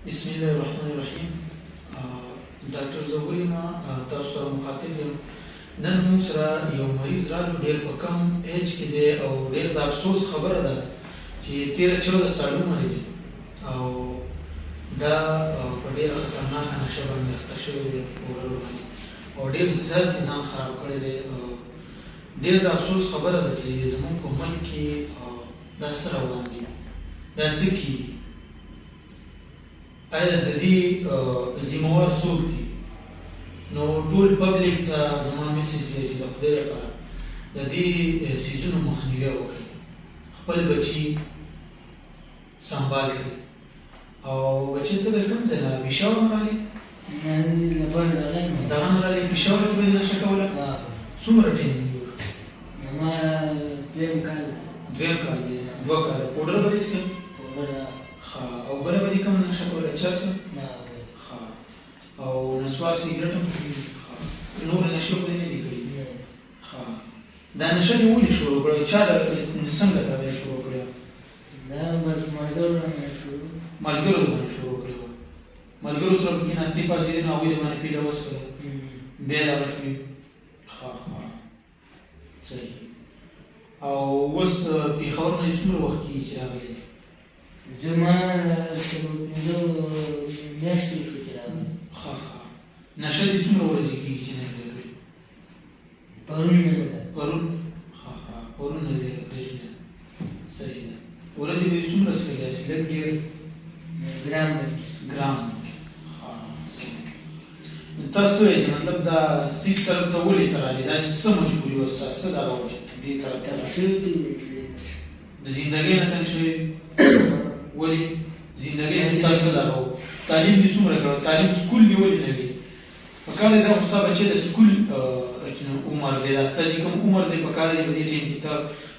بسم الله الرحمن الرحیم. ډاکټر ظهور یم، تاسو سره مخاطب یم. نن موږ سره یو مریض راغلو، ډېر په کم ایج کې دی او ډېر د افسوس خبره ده چې 13-14 سال عمر دی او دا په ډېره خطرناکه نشه باندې اخته شوی دی او ډېر زیات یې ځان خراب کړی دی. ډېر د افسوس خبره ده چې زموږ په ملک کې دا څه روان دي، دا څه کېږي. آیا د دې ذمهوار څوک دي؟ نو ټول پبلک ته زما میسج دی چې د خدای لپاره د دې څیزونو مخنیوی وکړي، خپل بچي سنبال کړي. او بچي ته د کوم ځای نه پېښور نه راغلې؟ دغه نه راغلې، پېښور کې به دې نشه کوله؟ څومره ټایم دې وکړ؟ زما دویم کال دی. 2 کاله. پوډر به دې څښې؟ ښه. او بله به دې کومه نشه کوله؟ چرس؟ ښه. او نسوار سګرټ هم ښه. نورې نشې خو دې نه دي کړي؟ ښه. دا نشه دې ولې شروع کړه؟ چا څنګه دا دې شروع کړې؟ دا بس ملګرو باندې شروع کړې وه. ملګرو سره په کېناستې پاڅېدې نو هغوی دې باندې پیله وڅښله، بیا دغه شوې. ښه صحیح. او اوس پېښور نه دې څومره وخت کېږي چې راغلی دی؟ زما 5 میاشتې شو چې راغلی. ښه. نشه دې څومره ورځې کېږي چې نه دې کړې؟ پرون نه ده. پرون؟ ښه. پرون نه دې پرېښې ده. صحیح ده. ورځې به دې څومره څښلې؟ داسې لږ ډېر؟ ګرام. ښه صحیح. تاسو څه وایئ چې مطلب دا څیز طرف ته ولې ته راغلې؟ دا څه مجبوري وه ستا؟ څه دغه وه چې دې طرف ته راغلې؟ د زندګۍ نه تنګ شوې؟ ولې؟ زندګۍ نه ستا څه دغه و؟ تعلیم دې څومره کړی؟ تعلیم سکول دې ولې نه وي؟ پکار دی دا خو ستا بچی د سکول عمر دی، دا ستا چې کوم عمر دی پکار دی په دې ټایم کې ته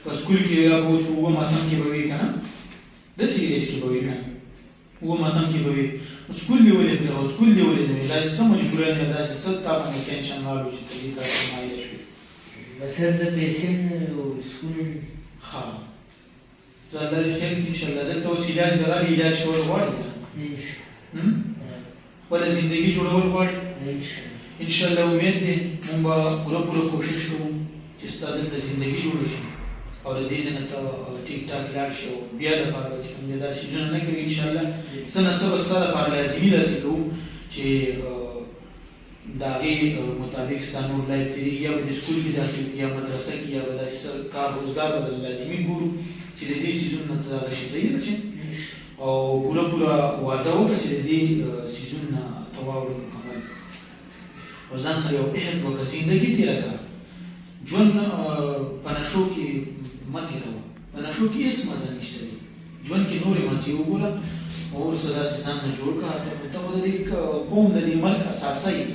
په سکول کې یا به اوس په 9 اتم کې به وي که نه؟ داسې ایج کې به وي که نه؟ 9 اتم کې به وي. سکول دې ولې پرېښود؟ سکول دې ولې نه وي؟ دا څه مجبوري ده؟ دا چې څه تا باندې ټینشن راغلو چې ته دې طرف ته مایله شوې؟ بس د پیسې نه او سکول. ښه. زه الله دې خیر کړي انشاءالله. دلته اوس علاج د راغلي، علاج کول غواړي که نه؟ خپله زندګي جوړول غواړي؟ انشاءالله امید دی مونږ به پوره کوشش کوو چې ستا دلته زندګي جوړه شي او د دې ځای نه ته ټیک ټاک لاړ شي او بیا دپاره به چې کوم دی دا څیزونه نه کوي انشاءالله. څه نه څه به ستا دپاره لازمي داسې کوو چې د هغې مطابق ستا نور لایف تېرېږي، یا به د سکول کې داخل کړي یا مدرسه کې، یا به داسې څه کار روزګار به درله لازمي ګورو چې د دې څیزونو نه ته دغه شي. صحیح ده چې او پوره واده وکړه چې د دې څیزونو نه ته واوړې مکمل او ځان سره یو عهد وکړه. زندګي تېره کړه، ژوند په نشو کې مه تېروه. په نشو کې هېڅ مزه نشته دی. ژوند کې نورې مزې وګوره او وروسته داسې ځان نه جوړ کړه. ته خو د دې قوم د دې ملک اساسه یې.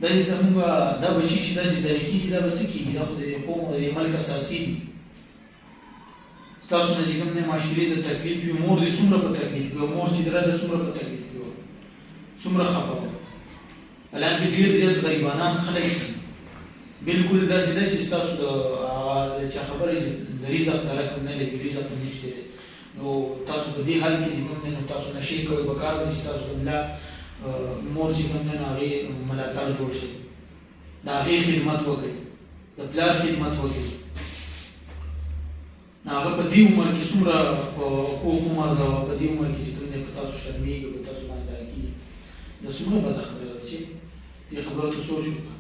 دا چې زموږ دا بچي چې دا چې ضایع کېږي دا به څه کېږي؟ دا خو د دې قوم او د دې ملک اساسي دي. ستاسو نه چې کوم دی معاشرې د تکلیف وي، مور دې څومره په تکلیف وي، مور چې دره ده څومره په تکلیف وي، څومره خفه وه. حالانکې ډېر زیات غریبانان خلک دي. بلکل داسې ده چې ستاسو د چا خبره چې د رزق تعالی کوم نه لګي، رزق هم نشته دی. نو تاسو په دې حال کې چې کوم دی نو تاسو نشې کوئ، پکار ده چې تاسو د ملا مور چې کوم دی نو هغې ملاتړ جوړ شي، د هغې خدمت وکړئ، د پلار خدمت وکړئ. هغه په دې عمر کې څومره پوخ عمر ده، په دې عمر کې چې کوم دی په تاسو شرمېږي، په تاسو باندې دا کېږي. دا څومره بده خبره ده چې دې خبرو ته سوچ وکړه.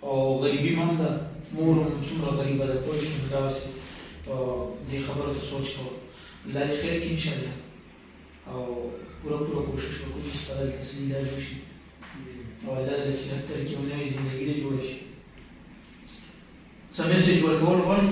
او غریبي هم ده، مور هم څومره غریبه ده، پوه شوې. نو داسې دې خبرو ته سوچ کوه. الله دې خیر کړي انشاءالله او پوره کوشش وکړو چې ستا دلته څه علاج وشي او الله دې د صحت طریقې او نوې زندګي دې جوړه شي. څه میسج ورکول غواړې؟